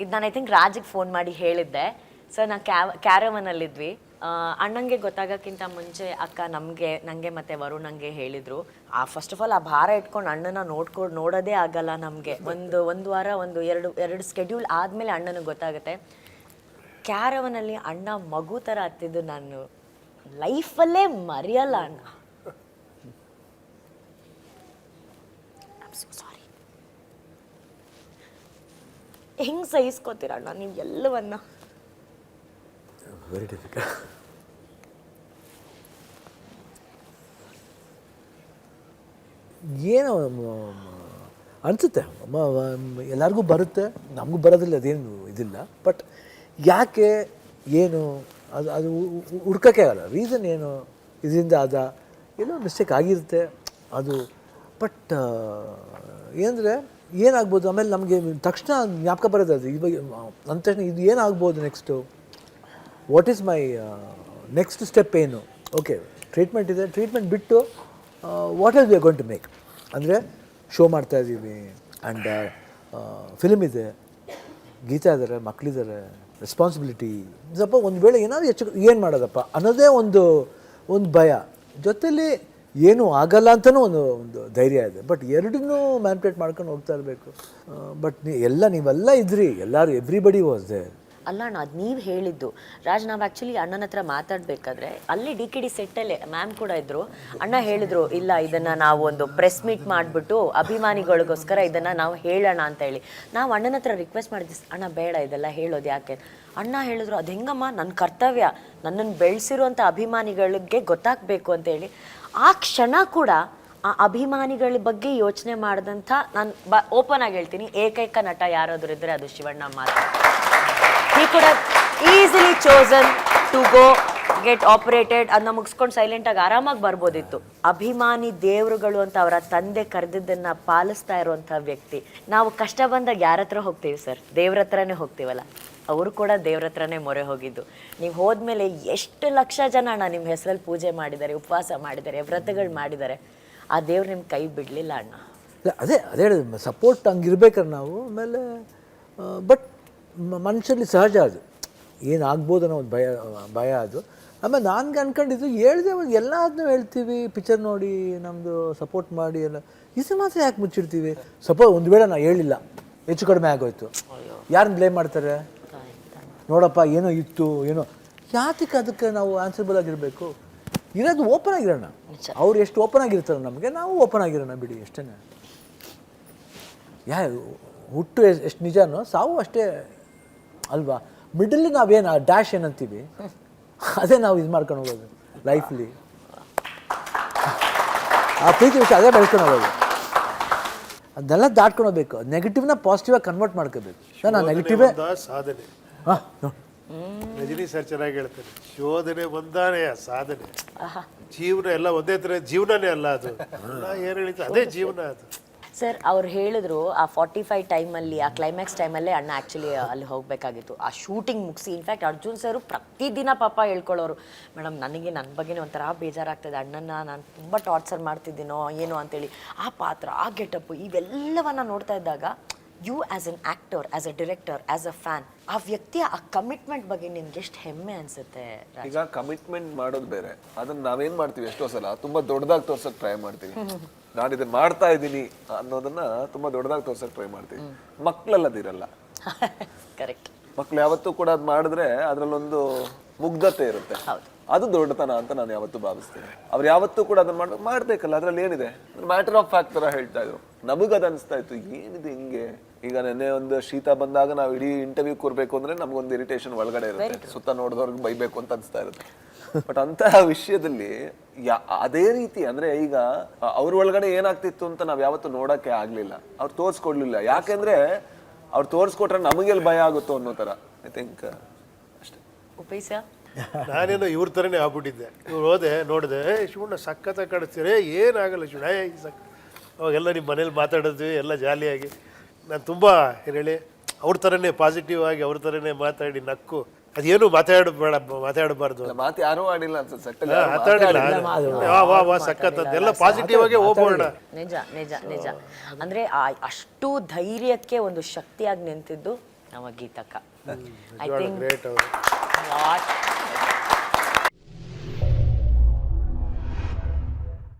ಇದು ನಾನು I think ರಾಜಿಗೆ phone ಮಾಡಿ ಹೇಳಿದ್ದೆ. ಸರ್ ನಾನು ಕ್ಯಾರವನಲ್ಲಿದ್ವಿ. ಅಣ್ಣಂಗೆ ಗೊತ್ತಾಗೋಕ್ಕಿಂತ ಮುಂಚೆ ಅಕ್ಕ ನನಗೆ ಮತ್ತು ವರುಣಂಗೆ ಹೇಳಿದರು. ಫಸ್ಟ್ ಆಫ್ ಆಲ್ ಆ ಭಾರ ಇಟ್ಕೊಂಡು ಅಣ್ಣನ ನೋಡೋದೇ ಆಗಲ್ಲ ನಮಗೆ. ಒಂದು ವಾರ ಎರಡು ಸ್ಕೆಡ್ಯೂಲ್ ಆದಮೇಲೆ ಅಣ್ಣನಿಗೆ ಗೊತ್ತಾಗುತ್ತೆ. ಕ್ಯಾರವನಲ್ಲಿ ಅಣ್ಣ ಮಗು ಥರ ಹತ್ತಿದ್ದು ನಾನು ಲೈಫಲ್ಲೇ ಮರೆಯಲ್ಲ ಅಣ್ಣ. ಸಾರಿ. ಹೆಂಗೆ ಸಹಿಸ್ಕೋತೀರ ಅಣ್ಣ ನೀವು ಎಲ್ಲವನ್ನ? Very difficult. ಏನೋ ಅನಿಸುತ್ತೆ ಎಲ್ಲರಿಗೂ ಬರುತ್ತೆ, ನಮಗೂ ಬರೋದಿಲ್ಲ, ಅದೇನು ಇದಿಲ್ಲ. ಬಟ್ ಯಾಕೆ ಏನು ಅದು ಹುಡ್ಕೋಕ್ಕೆ ಆಗಲ್ಲ. ರೀಸನ್ ಏನು, ಇದರಿಂದ ಏನೋ ಮಿಸ್ಟೇಕ್ ಆಗಿರುತ್ತೆ ಅದು. ಬಟ್ ಏನಂದರೆ ಏನಾಗ್ಬೋದು, ಆಮೇಲೆ ನಮಗೆ ತಕ್ಷಣ ಜ್ಞಾಪಕ ಬರೋದು ಅದು. ಇವಾಗ ಅಂದ ತಕ್ಷಣ ಇದು ಏನಾಗ್ಬೋದು next, what is my next step ಏನು? ಓಕೆ, ಟ್ರೀಟ್ಮೆಂಟ್ ಇದೆ, ಟ್ರೀಟ್ಮೆಂಟ್ ಬಿಟ್ಟು what are we are going to make ಅಂದರೆ ಶೋ ಮಾಡ್ತಾಯಿದ್ದೀವಿ ಆ್ಯಂಡ್ ಫಿಲ್ಮ್ ಇದೆ, ಗೀತಾ ಇದ್ದಾರೆ, ಮಕ್ಕಳಿದ್ದಾರೆ, ರೆಸ್ಪಾನ್ಸಿಬಿಲಿಟಿ. ಸ್ವಲ್ಪ ಒಂದು ವೇಳೆ ಏನಾದರೂ ಏನು ಮಾಡೋದಪ್ಪ ಅನ್ನೋದೇ ಒಂದು ಭಯ. ಜೊತೆಲಿ ಏನೂ ಆಗಲ್ಲ ಅಂತಲೂ ಒಂದು ಧೈರ್ಯ ಇದೆ. ಬಟ್ ಎರಡನ್ನೂ ಮ್ಯಾನ್ಪ್ಲೇಟ್ ಮಾಡ್ಕೊಂಡು ಹೋಗ್ತಾ ಇರಬೇಕು. ಬಟ್ ನೀವೆಲ್ಲ ಇದ್ರಿ, ಎಲ್ಲರೂ, ಎವ್ರಿಬಡಿ ವಾಸ್ ದೇರ್. ಅಲ್ಲ ಅಣ್ಣ, ಅದು ನೀವು ಹೇಳಿದ್ದು ರಾಜ್. ನಾವು ಆ್ಯಕ್ಚುಲಿ ಅಣ್ಣನ ಹತ್ರ ಮಾತಾಡಬೇಕಾದ್ರೆ ಅಲ್ಲಿ DKD ಸೆಟ್ಟಲ್ಲೇ ಮ್ಯಾಮ್ ಕೂಡ ಇದ್ದರು. ಅಣ್ಣ ಹೇಳಿದರು, ಇಲ್ಲ ಇದನ್ನು ನಾವು ಒಂದು ಪ್ರೆಸ್ ಮೀಟ್ ಮಾಡಿಬಿಟ್ಟು ಅಭಿಮಾನಿಗಳಿಗೋಸ್ಕರ ಇದನ್ನು ನಾವು ಹೇಳೋಣ ಅಂತ ಹೇಳಿ. ನಾವು ಅಣ್ಣನ ಹತ್ರ ರಿಕ್ವೆಸ್ಟ್ ಮಾಡಿದ್ವಿ, ಅಣ್ಣ ಬೇಡ ಇದೆಲ್ಲ ಹೇಳೋದು ಯಾಕೆ. ಅಣ್ಣ ಹೇಳಿದ್ರು, ಅದು ಹೆಂಗಮ್ಮ, ನನ್ನ ಕರ್ತವ್ಯ, ನನ್ನನ್ನು ಬೆಳೆಸಿರುವಂಥ ಅಭಿಮಾನಿಗಳಿಗೆ ಗೊತ್ತಾಗಬೇಕು ಅಂತೇಳಿ. ಆ ಕ್ಷಣ ಕೂಡ ಆ ಅಭಿಮಾನಿಗಳ ಬಗ್ಗೆ ಯೋಚನೆ ಮಾಡಿದಂಥ, ನಾನು ಓಪನ್ ಆಗಿ ಹೇಳ್ತೀನಿ, ಏಕೈಕ ನಟ ಯಾರಾದರೂ ಇದ್ದರೆ ಅದು ಶಿವಣ್ಣ ಮಾತ್ರ. He could have easily chosen to go get operated, ಅದನ್ನ ಮುಗಿಸ್ಕೊಂಡು ಸೈಲೆಂಟಾಗಿ ಆರಾಮಾಗಿ ಬರ್ಬೋದಿತ್ತು. ಅಭಿಮಾನಿ ದೇವರುಗಳು ಅಂತ ಅವರ ತಂದೆ ಕರೆದಿದ್ದನ್ನು ಪಾಲಿಸ್ತಾ ಇರುವಂಥ ವ್ಯಕ್ತಿ. ನಾವು ಕಷ್ಟ ಬಂದಾಗ ಯಾರ ಹತ್ರ ಹೋಗ್ತೀವಿ ಸರ್? ದೇವ್ರ ಹತ್ರನೇ ಹೋಗ್ತೀವಲ್ಲ. ಅವರು ಕೂಡ ದೇವ್ರ ಹತ್ರನೇ ಮೊರೆ ಹೋಗಿದ್ದು. ನೀವು ಹೋದ್ಮೇಲೆ ಎಷ್ಟು ಲಕ್ಷ ಜನ ಅಣ್ಣ ನಿಮ್ಮ ಹೆಸರಲ್ಲಿ ಪೂಜೆ ಮಾಡಿದ್ದಾರೆ, ಉಪವಾಸ ಮಾಡಿದ್ದಾರೆ, ವ್ರತಗಳು ಮಾಡಿದ್ದಾರೆ. ಆ ದೇವ್ರು ನಿಮ್ಮ ಕೈ ಬಿಡಲಿಲ್ಲ ಅಣ್ಣ. ಅದೇ ಹೇಳಿದ್ರು, ಸಪೋರ್ಟ್ ಹಂಗಿರ್ಬೇಕಾದ್ರೆ ನಾವು. ಆಮೇಲೆ ಬಟ್ ಮನುಷ್ಯರಲ್ಲಿ ಸಹಜ ಅದು, ಏನಾಗ್ಬೋದು ಅನ್ನೋ ಒಂದು ಭಯ ಅದು. ಆಮೇಲೆ ನಾನು ಅನ್ಕೊಂಡಿದ್ದು ಹೇಳಿದೆ, ಎಲ್ಲದನ್ನೂ ಹೇಳ್ತೀವಿ, ಪಿಕ್ಚರ್ ನೋಡಿ ನಮ್ಮದು ಸಪೋರ್ಟ್ ಮಾಡಿ ಎಲ್ಲ. ಇದು ಮಾತ್ರ ಯಾಕೆ ಮುಚ್ಚಿಡ್ತೀವಿ? ಒಂದು ವೇಳೆ ನಾನು ಹೇಳಿಲ್ಲ, ಹೆಚ್ಚು ಕಡಿಮೆ ಆಗೋಯ್ತು, ಯಾರನ್ನ ಬ್ಲೇಮ್ ಮಾಡ್ತಾರೆ? ನೋಡಪ್ಪ ಏನೋ ಇತ್ತು ಏನೋ, ಯಾತಕ್ಕೆ ಅದಕ್ಕೆ ನಾವು ಆನ್ಸರ್ಬಲ್ ಆಗಿರಬೇಕು? ಇರೋದು ಓಪನ್ ಆಗಿರೋಣ. ಅವ್ರು ಎಷ್ಟು ಓಪನ್ ಆಗಿರ್ತಾರೆ ನಮಗೆ, ನಾವು ಓಪನ್ ಆಗಿರೋಣ ಬಿಡಿ, ಅಷ್ಟೇ. ಹುಟ್ಟು ಎಷ್ಟು ನಿಜನೋ ಸಾವು ಅಷ್ಟೇ ಅಲ್ವಾ? ಮಿಡಲ್ಲಿ ನಾವೇನು ಡ್ಯಾಶ್ ಏನಂತೀವಿ, ಅದೇ ನಾವು ಇದು ಮಾಡ್ಕೊಂಡು ಹೋಗೋದು ಲೈಫ್ಲಿ. ಆ ಪ್ರೀತಿ ವಿಷಯ ಅದೇ ಬೆಳೆಸ್ಕೊಂಡು ಹೋಗೋದು. ಅದನ್ನೆಲ್ಲ ದಾಟ್ಕೊಂಡು ಹೋಗ್ಬೇಕು. ನೆಗೆಟಿವ್ನ ಪಾಸಿಟಿವಾಗಿ ಕನ್ವರ್ಟ್ ಮಾಡ್ಕೋಬೇಕು. ನಾನು ನೆಗೆಟಿವೇ ಸಾಧನೆ. ರಜನಿ ಸರ್ ಚೆನ್ನಾಗಿ ಹೇಳ್ತಾರೆ, ಶೋಧನೆ ಒಂದಾನೇ ಸಾಧನೆ. ಜೀವನ ಎಲ್ಲ ಒಂದೇ ಥರ ಜೀವನನೇ ಅಲ್ಲ ಅದು. ಏನು ಹೇಳಿದ್ರು ಅದೇ ಜೀವನ ಅದು. ಸರ್ ಅವ್ರು ಹೇಳಿದ್ರು, ಆ 45 ಟೈಮಲ್ಲಿ, ಆ ಕ್ಲೈಮ್ಯಾಕ್ಸ್ ಟೈಮಲ್ಲೇ ಅಣ್ಣ ಆ್ಯಕ್ಚುಲಿ ಅಲ್ಲಿ ಹೋಗಬೇಕಾಗಿತ್ತು, ಆ ಶೂಟಿಂಗ್ ಮುಗಿಸಿ. ಇನ್ಫ್ಯಾಕ್ಟ್ ಅರ್ಜುನ್ ಸರು ಪ್ರತಿದಿನ ಪಾಪ ಹೇಳ್ಕೊಳ್ಳೋರು, ಮೇಡಮ್ ನನಗೆ ನನ್ನ ಬಗ್ಗೆನೇ ಒಂಥರ ಬೇಜಾರಾಗ್ತದೆ, ಅಣ್ಣನ ನಾನು ತುಂಬ ಟಾರ್ಚರ್ ಮಾಡ್ತಿದ್ದೀನೋ ಏನೋ ಅಂತೇಳಿ. ಆ ಪಾತ್ರ, ಆ ಗೆಟಪ್ಪು, ಇವೆಲ್ಲವನ್ನ ನೋಡ್ತಾ ಇದ್ದಾಗ you as an actor, as a director, as a fan, ಆ ವ್ಯಕ್ತಿಯ ಆ ಕಮಿಟ್ಮೆಂಟ್ ಬಗ್ಗೆ ನಿಮ್ಗೆ ಎಷ್ಟು ಹೆಮ್ಮೆ ಅನಿಸುತ್ತೆ? ಈಗ ಕಮಿಟ್ಮೆಂಟ್ ಮಾಡೋದು ಬೇರೆ, ಅದನ್ನ ನಾವೇನು ಮಾಡ್ತೀವಿ ಎಷ್ಟೋ ಸಲ ತುಂಬ ದೊಡ್ಡದಾಗಿ ತೋರ್ಸೋಕೆ ಟ್ರೈ ಮಾಡ್ತೀವಿ. ನಾನು ಇದನ್ನ ಮಾಡ್ತಾ ಇದ್ದೀನಿ ಅನ್ನೋದನ್ನ ತುಂಬ ದೊಡ್ಡದಾಗಿ ತೋರ್ಸೋಕೆ ಟ್ರೈ ಮಾಡ್ತೀವಿ. ಮಕ್ಕಳಲ್ಲದಿರಲ್ಲ. ಕರೆಕ್ಟ್. ಮಕ್ಳು ಯಾವತ್ತೂ ಕೂಡ ಅದು ಮಾಡಿದ್ರೆ ಅದರಲ್ಲೊಂದು ಮುಗ್ಧತೆ ಇರುತ್ತೆ, ಅದು ದೊಡ್ಡತನ ಅಂತ ನಾನು ಯಾವತ್ತೂ ಭಾವಿಸ್ತೀನಿ. ಅವ್ರು ಯಾವತ್ತೂ ಕೂಡ ಅದನ್ನ ಮಾಡ್ಬೇಕಲ್ಲ, ಅದ್ರಲ್ಲಿ ಏನಿದೆ? ಮ್ಯಾಟರ್ ಆಫ್ ಫ್ಯಾಕ್ಟ್ ತರ ಹೇಳ್ತಾ ಇದ್ರು. ನಮಗದು ಅನಿಸ್ತಾ ಇತ್ತು, ಏನಿದೆ ಹಿಂಗೆ. ಈಗ ನೆನ್ನೆ ಒಂದು ಶೀತ ಬಂದಾಗ ನಾವು ಇಡೀ ಇಂಟರ್ವ್ಯೂ ಕೊಡ್ಬೇಕು ಅಂದ್ರೆ ನಮ್ಗೊಂದು ಇರಿಟೇಷನ್ ಒಳಗಡೆ ಇರುತ್ತೆ, ಸುತ್ತ ನೋಡಿದವ್ರಿಗೆ ಬೈಬೇಕು ಅಂತ ಅನಿಸ್ತಾ ಇರುತ್ತೆ. ಬಟ್ ಅಂತಹ ವಿಷಯದಲ್ಲಿ ಅದೇ ರೀತಿ ಅಂದ್ರೆ ಈಗ ಅವ್ರ ಒಳಗಡೆ ಏನಾಗ್ತಿತ್ತು ಅಂತ ನಾವ್ ಯಾವತ್ತೂ ನೋಡಕ್ಕೆ ಆಗ್ಲಿಲ್ಲ, ಅವ್ರು ತೋರ್ಸ್ಕೊಡ್ಲಿಲ್ಲ. ಯಾಕೆಂದ್ರೆ ಅವ್ರು ತೋರ್ಸ್ಕೊಟ್ರೆ ನಮಗೆಲ್ಲಿ ಭಯ ಆಗುತ್ತೋ ಅನ್ನೋ ತರ. ಐ ಥಿಂಕ್ ಅಷ್ಟೇ. ಉಪೇಶ ನಾನೇನೋ ಇವ್ರ ಥರನೇ ಆಗ್ಬಿಟ್ಟಿದ್ದೆ. ಇವ್ರು ಹೋದೆ ನೋಡಿದೆ, ಶಿವಣ್ಣ ಸಖತ್ತಾಗಿ ಕಾಣಿಸ್ತೀರಿ, ಏನಾಗಲ್ಲ ಶಿವಣ್ಣ, ಅವಾಗೆಲ್ಲ ನಿಮ್ಮ ಮನೇಲಿ ಮಾತಾಡಿದ್ವಿ ಎಲ್ಲ ಜಾಲಿಯಾಗಿ. ನಾನು ತುಂಬ ಏನು ಹೇಳಿ ಅವ್ರ ಥರನೇ ಪಾಸಿಟಿವ್ ಆಗಿ ಅವ್ರ ಥರನೇ ಮಾತಾಡಿ ನಕ್ಕು. ಅದೇನು ಮಾತಾಡಬಾರ್ದು. ಮಾತು ಯಾರೂ ಆಡಿಲ್ಲ ಅನ್ಸುತ್ತೆ, ಮಾತಾಡಿಲ್ಲ, ಸಖತ್ತಲ್ಲ ಪಾಸಿಟಿವ್ ಆಗಿ ಹೋಗೋಣ. ನಿಜ ನಿಜ ನಿಜ. ಅಂದ್ರೆ ಅಷ್ಟು ಧೈರ್ಯಕ್ಕೆ ಒಂದು ಶಕ್ತಿಯಾಗಿ ನಿಂತಿದ್ದು ನಮ್ಮ ಗೀತಕ್ಕ ಐ ಥಿಂಕ್ ಗ್ರೇಟ್ ಅವರು ಲಾಟ್